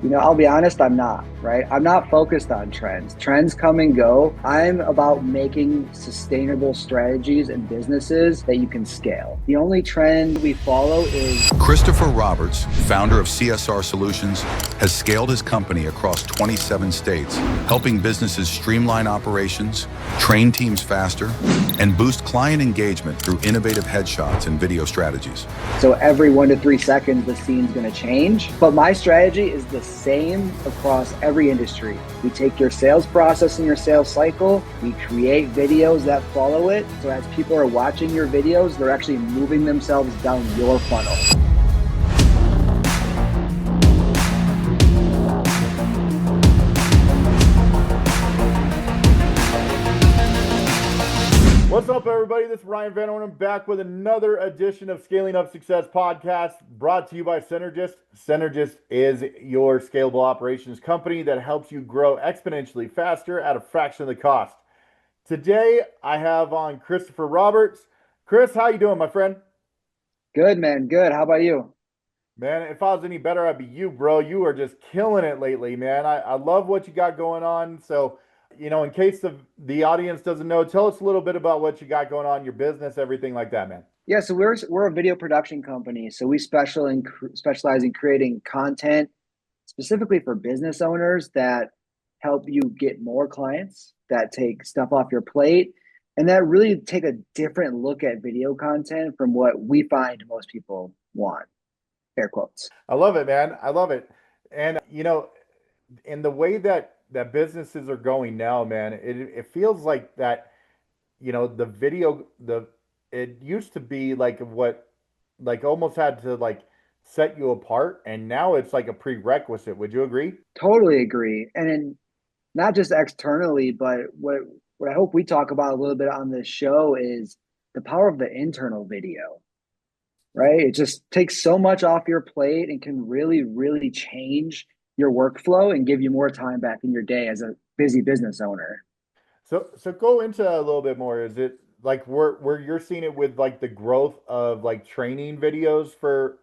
I'll be honest, I'm not, right? I'm not focused on trends. Trends come and go. I'm about making sustainable strategies and businesses that you can scale. The only trend we follow is Christopher Roberts, founder of CSR Solutions, has scaled his company across 27 states, helping businesses streamline operations, train teams faster, and boost client engagement through innovative headshots and video strategies. so every 1 to 3 seconds, the scene's going to change. But my strategy is the same across every industry. We take your sales process and your sales cycle, we create videos that follow it. So as people are watching your videos, they're actually moving themselves down your funnel. What's up, everybody? This is Ryan Van Ornum back with another edition of Scaling Up Success podcast brought to you by Cynergists. Cynergists is your scalable operations company that helps you grow exponentially faster at a fraction of the cost. Today, I have on Christopher Roberts. Chris, how you doing, my friend? Good, man. Good. How about you? Man, if I was any better, I'd be you, bro. You are just killing it lately, man. I love what you got going on. So, in case the audience doesn't know, tell us a little bit about what you got going on, your business, everything like that, man. Yeah, so we're a video production company. So we specialize in creating content specifically for business owners that help you get more clients, that take stuff off your plate, and that really take a different look at video content from what we find most people want. Air quotes. I love it, man. I love it. And, in the way that businesses are going now, man, it feels like that, the video, it used to be like what, like almost had to like set you apart. And now it's like a prerequisite. Would you agree? Totally agree. And then not just externally, but what I hope we talk about a little bit on this show is the power of the internal video, right? It just takes so much off your plate and can really, really change your workflow and give you more time back in your day as a busy business owner. So go into a little bit more. Is it like where you're seeing it with like the growth of like training videos for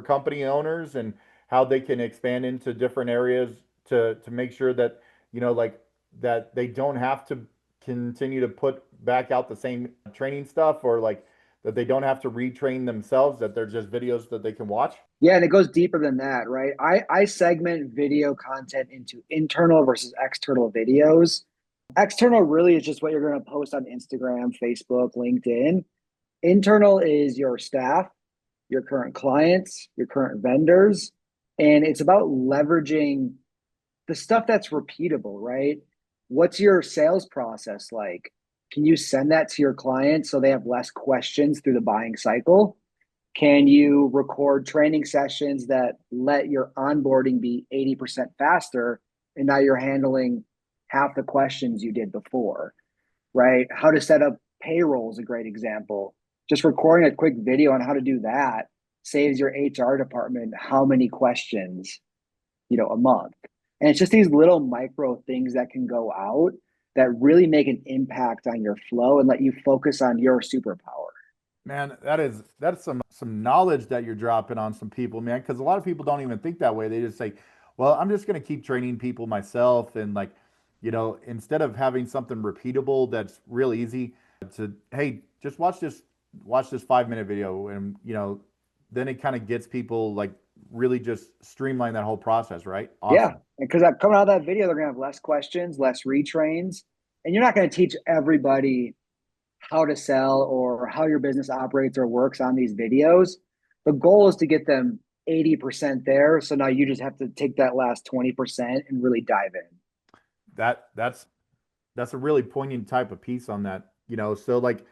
company owners and how they can expand into different areas to make sure that like that they don't have to continue to put back out the same training stuff, or like that they don't have to retrain themselves, that they're just videos that they can watch? Yeah, and it goes deeper than that, right? I segment video content into internal versus external videos. External really is just what you're going to post on Instagram, Facebook, LinkedIn. Internal is your staff, your current clients, your current vendors, and it's about leveraging the stuff that's repeatable, right? What's your sales process like? Can you send that to your clients so they have less questions through the buying cycle? Can you record training sessions that let your onboarding be 80% faster? And now you're handling half the questions you did before, right? How to set up payroll is a great example. Just recording a quick video on how to do that saves your HR department how many questions, a month. And it's just these little micro things that can go out that really make an impact on your flow and let you focus on your superpower. Man, that's some knowledge that you're dropping on some people, man. Because a lot of people don't even think that way. They just say, "Well, I'm just going to keep training people myself," and like, instead of having something repeatable that's real easy to, hey, just watch this 5 minute video, and then it kind of gets people like really just streamline that whole process, right? Yeah. Awesome. Because coming out of that video, they're going to have less questions, less retrains. And you're not going to teach everybody how to sell or how your business operates or works on these videos. The goal is to get them 80% there. So now you just have to take that last 20% and really dive in. That's a really poignant type of piece on that. So like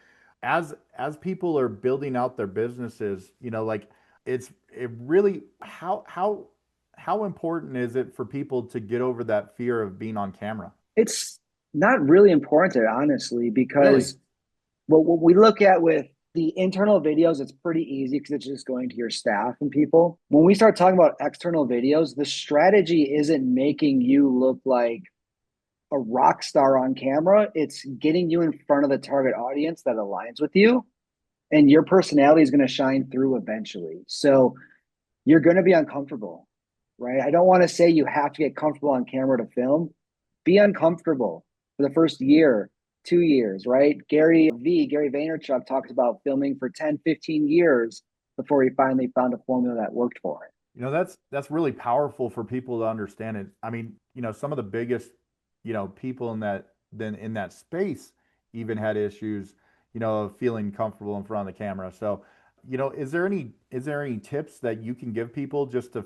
as people are building out their businesses, like it really how important is it for people to get over that fear of being on camera? It's not really important, honestly, Really? because what we look at with the internal videos, it's pretty easy because it's just going to your staff and people. When we start talking about external videos, the strategy isn't making you look like a rock star on camera. It's getting you in front of the target audience that aligns with you, and your personality is going to shine through eventually. So you're going to be uncomfortable. right? I don't want to say you have to get comfortable on camera to film. Be uncomfortable for the first year, 2 years, right? Gary Vaynerchuk talks about filming for 10, 15 years before he finally found a formula that worked for him. That's really powerful for people to understand it. I mean, some of the biggest, people in that space even had issues, of feeling comfortable in front of the camera. So, is there any tips that you can give people just to,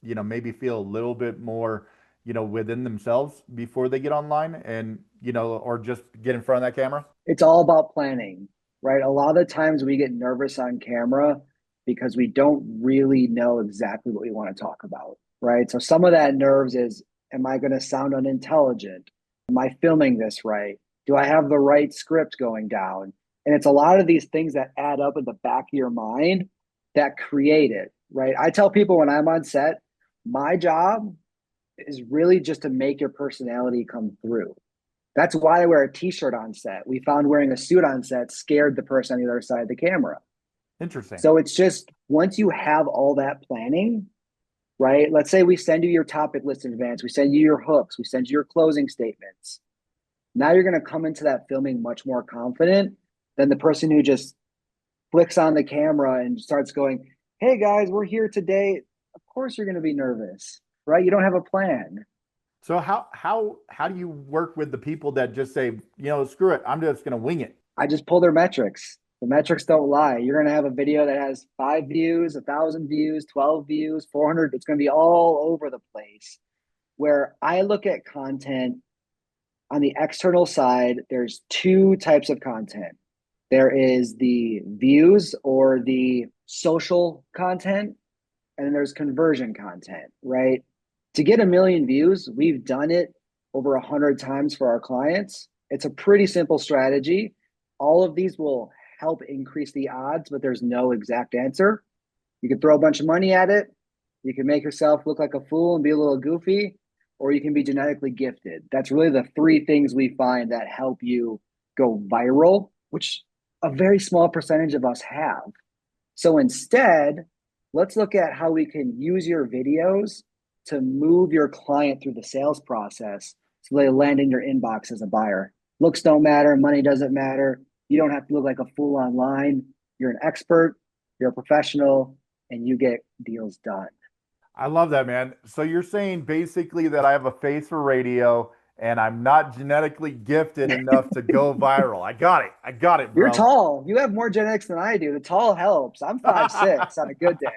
maybe feel a little bit more, within themselves before they get online and, or just get in front of that camera? It's all about planning, right? A lot of the times we get nervous on camera because we don't really know exactly what we want to talk about, right? So some of that nerves is, am I going to sound unintelligent? Am I filming this right? Do I have the right script going down? And it's a lot of these things that add up in the back of your mind that create it, right? I tell people when I'm on set, my job is really just to make your personality come through. That's why I wear a t-shirt on set. We found wearing a suit on set scared the person on the other side of the camera. Interesting. So it's just once you have all that planning, right? Let's say we send you your topic list in advance, we send you your hooks, we send you your closing statements. Now you're going to come into that filming much more confident than the person who just flicks on the camera and starts going, "Hey guys, we're here today." Of course you're going to be nervous, right? You don't have a plan. So how do you work with the people that just say, screw it, I'm just gonna wing it? I just pull their metrics. The metrics don't lie. You're going to have a video that has 5 views, 1,000 views, 12 views, 400. It's going to be all over the place. Where I look at content on the external side, there's two types of content. There is the views or the social content, and then there's conversion content, right? To get 1 million views, we've done it over 100 times for our clients. It's a pretty simple strategy. All of these will help increase the odds, but there's no exact answer. You can throw a bunch of money at it. You can make yourself look like a fool and be a little goofy, or you can be genetically gifted. That's really the three things we find that help you go viral, which a very small percentage of us have. So instead, let's look at how we can use your videos to move your client through the sales process so they land in your inbox as a buyer. Looks don't matter, money doesn't matter. You don't have to look like a fool online. You're an expert, you're a professional, and you get deals done. I love that, man. So you're saying basically that I have a face for radio and I'm not genetically gifted enough to go viral. I got it, You're bro. tall. You have more genetics than I do. The tall helps. I'm 5'6" on a good day.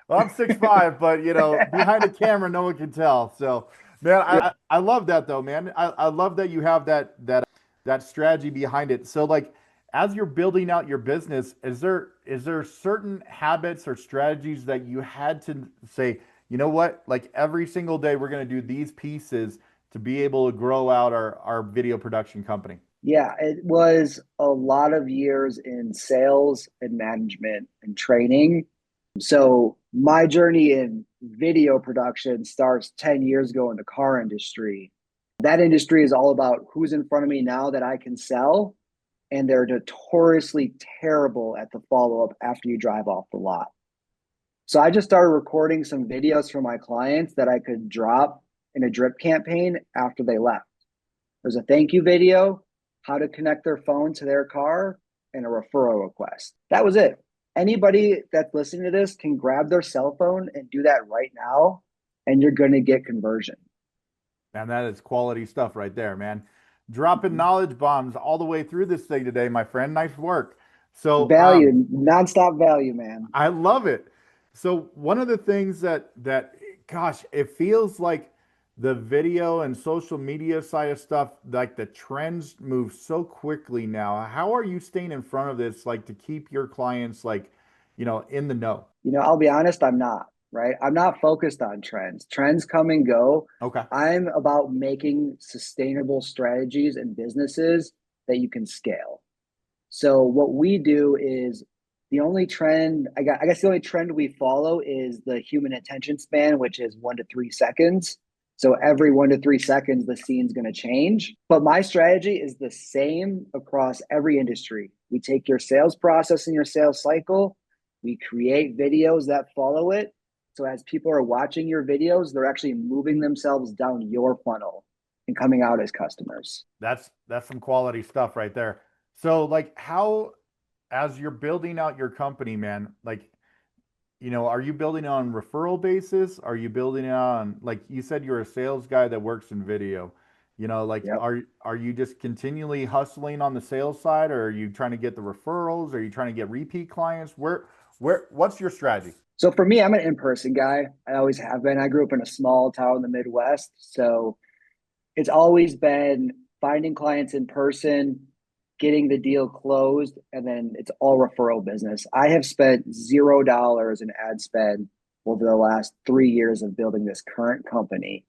Well, I'm 6'5", but behind the camera, no one can tell. So, man, Yeah. I love that though, man. I love that you have that strategy behind it. So, like, as you're building out your business, is there certain habits or strategies that you had to say, you know what, like every single day we're going to do these pieces to be able to grow out our video production company? Yeah, it was a lot of years in sales and management and training. So my journey in video production starts 10 years ago in the car industry. That industry is all about who's in front of me now that I can sell, and they're notoriously terrible at the follow-up after you drive off the lot. So I just started recording some videos for my clients that I could drop in a drip campaign after they left. There's a thank you video, how to connect their phone to their car, and a referral request. That was it. Anybody that's listening to this can grab their cell phone and do that right now, and you're going to get conversion. And that is quality stuff right there, man. Dropping knowledge bombs all the way through this thing today, my friend. Nice work. So, Value, nonstop value, man. I love it. So one of the things that gosh, it feels like the video and social media side of stuff, like the trends move so quickly now. How are you staying in front of this, like to keep your clients like, in the know? I'll be honest, I'm not, right? I'm not focused on trends. Trends come and go. Okay. I'm about making sustainable strategies and businesses that you can scale. So what we do is the only trend, I guess the only trend we follow is the human attention span, which is 1 to 3 seconds. So every 1 to 3 seconds, the scene's going to change. But my strategy is the same across every industry. We take your sales process and your sales cycle, we create videos that follow it, So as people are watching your videos, they're actually moving themselves down your funnel and coming out as customers. That's some quality stuff right there. So like how, as you're building out your company, man, like, are you building on referral basis? Are you building on, like you said, you're a sales guy that works in video, like Yep. are you just continually hustling on the sales side, or are you trying to get the referrals? Are you trying to get repeat clients? What's your strategy? So for me, I'm an in-person guy. I always have been. I grew up in a small town in the Midwest. So it's always been finding clients in person, getting the deal closed, and then it's all referral business. I have spent $0 in ad spend over the last 3 years of building this current company.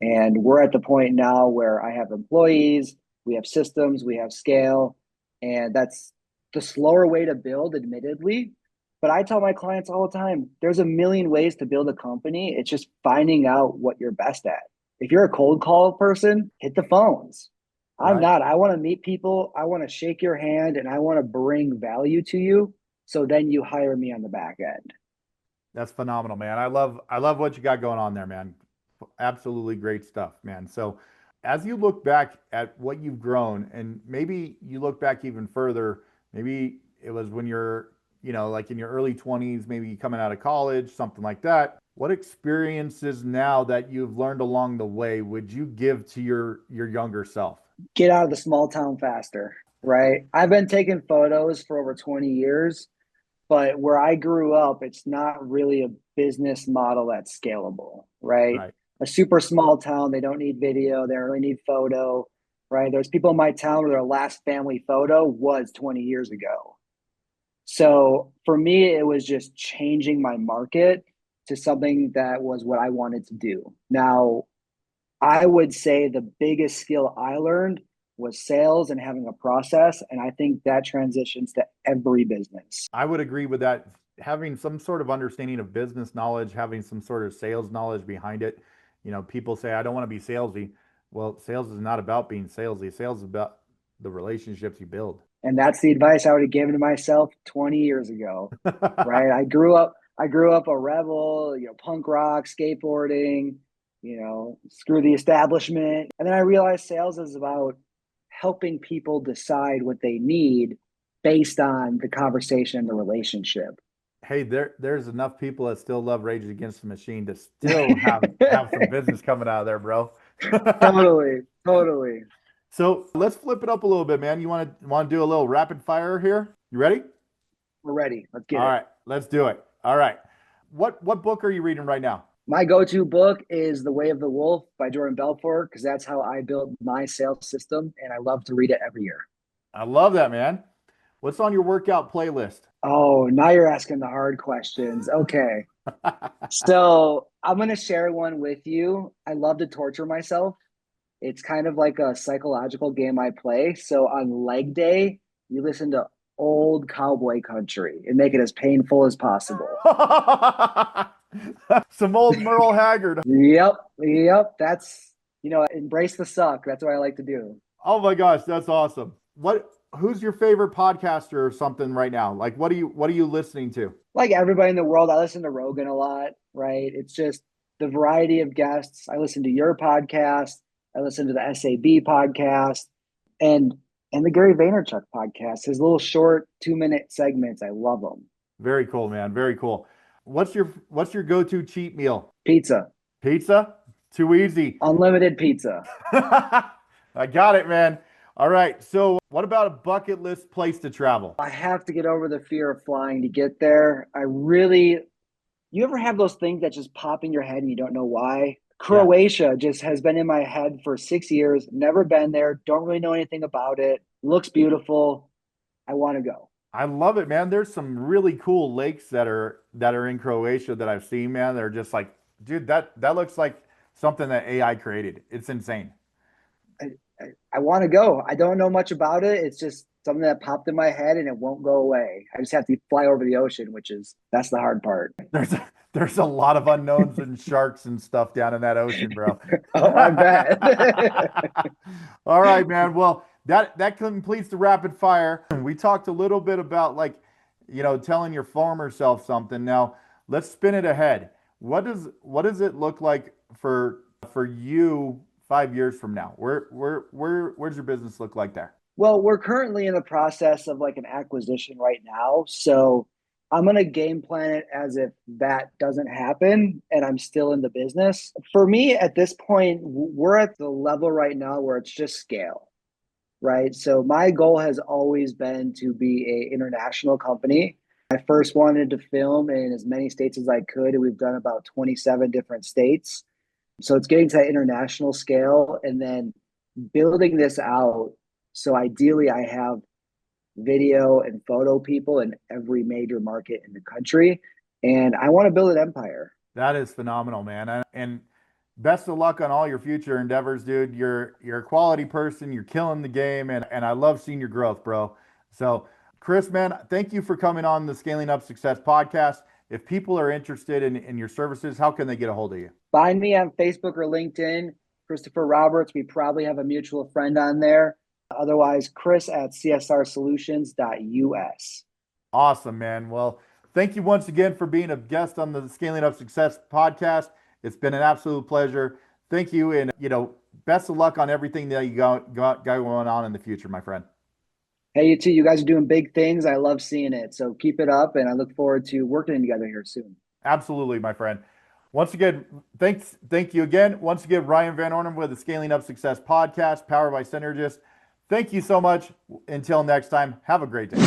And we're at the point now where I have employees, we have systems, we have scale, and that's the slower way to build, admittedly. But I tell my clients all the time, there's a million ways to build a company. It's just finding out what you're best at. If you're a cold call person, hit the phones. I'm Right. not. I want to meet people. I want to shake your hand and I want to bring value to you. So then you hire me on the back end. That's phenomenal, man. I love what you got going on there, man. Absolutely great stuff, man. So, as you look back at what you've grown, and maybe you look back even further, maybe it was when you're, like in your early 20s, maybe coming out of college, something like that. What experiences now that you've learned along the way would you give to your younger self? Get out of the small town faster, right? I've been taking photos for over 20 years, but where I grew up, it's not really a business model that's scalable, right? Right. A super small town, they don't need video, they only need photo, right? There's people in my town where their last family photo was 20 years ago. So for me, it was just changing my market to something that was what I wanted to do. Now, I would say the biggest skill I learned was sales and having a process. And I think that transitions to every business. I would agree with that. Having some sort of understanding of business knowledge, having some sort of sales knowledge behind it. People say, I don't want to be salesy. Well, sales is not about being salesy. Sales is about the relationships you build. And that's the advice I would have given to myself 20 years ago, right? I grew up a rebel, punk rock, skateboarding, screw the establishment. And then I realized sales is about helping people decide what they need based on the conversation and the relationship. Hey, there's enough people that still love Rage Against the Machine to still have some business coming out of there, bro. Totally, totally. So let's flip it up a little bit, man. You want to do a little rapid fire here? You ready? We're ready. Let's get All it. right, let's do it. All right. What book are you reading right now? My go-to book is The Way of the Wolf by Jordan Belfort because that's how I built my sales system, and I love to read it every year. I love that, man. What's on your workout playlist? Oh, now you're asking the hard questions. Okay. So I'm going to share one with you. I love to torture myself. It's kind of like a psychological game I play. So on leg day, you listen to old cowboy country and make it as painful as possible. Some old Merle Haggard. Yep. Yep. Embrace the suck. That's what I like to do. Oh my gosh, that's awesome. Who's your favorite podcaster or something right now? Like what are you listening to? Like everybody in the world, I listen to Rogan a lot, right? It's just the variety of guests. I listen to your podcast. I listen to the SAB podcast and the Gary Vaynerchuk podcast. His little short 2-minute segments. I love them. Very cool, man. Very cool. What's your go-to cheat meal? Pizza, Pizza? Too easy. unlimited pizza. I got it, man. All right. So, what about a bucket list place to travel? I have to get over the fear of flying to get there. You ever have those things that just pop in your head and you don't know why? Yeah. Croatia just has been in my head for 6 years. Never been there. Don't really know anything about it. Looks beautiful. I want to go. I love it, man. There's some really cool lakes that are in Croatia that I've seen, man. They're just like, dude, that looks like something that AI created. It's insane. I want to go. I don't know much about it. It's just something that popped in my head and it won't go away. I just have to fly over the ocean, that's the hard part. There's a lot of unknowns and sharks and stuff down in that ocean, bro. Oh, I bet. All right, man. Well, that completes the rapid fire. We talked a little bit about, like, telling your former self something. Now, let's spin it ahead. what does it look like for you 5 years from now? Where's your business look like there? Well, we're currently in the process of like an acquisition right now. So I'm going to game plan it as if that doesn't happen and I'm still in the business. For me, at this point, we're at the level right now where it's just scale, right? So my goal has always been to be a international company. I first wanted to film in as many states as I could, and we've done about 27 different states. So it's getting to that international scale and then building this out. So ideally, I have video and photo people in every major market in the country. And I want to build an empire. That is phenomenal, man. And best of luck on all your future endeavors, dude. You're a quality person. You're killing the game, and I love seeing your growth, bro. So, Chris, man, thank you for coming on the Scaling Up Success podcast. If people are interested in your services, how can they get a hold of you? Find me on Facebook or LinkedIn, Christopher Roberts. We probably have a mutual friend on there. Otherwise, Chris at CSRSolutions.us. Awesome, man. Well, thank you once again for being a guest on the Scaling Up Success podcast. It's been an absolute pleasure. Thank you, and best of luck on everything that you got going on in the future, my friend. Hey, you too. You guys are doing big things. I love seeing it. So keep it up, and I look forward to working together here soon. Absolutely, my friend. Once again, thank you again. Once again, Ryan Van Ornum with the Scaling Up Success podcast, powered by Cynergists. Thank you so much. Until next time, have a great day.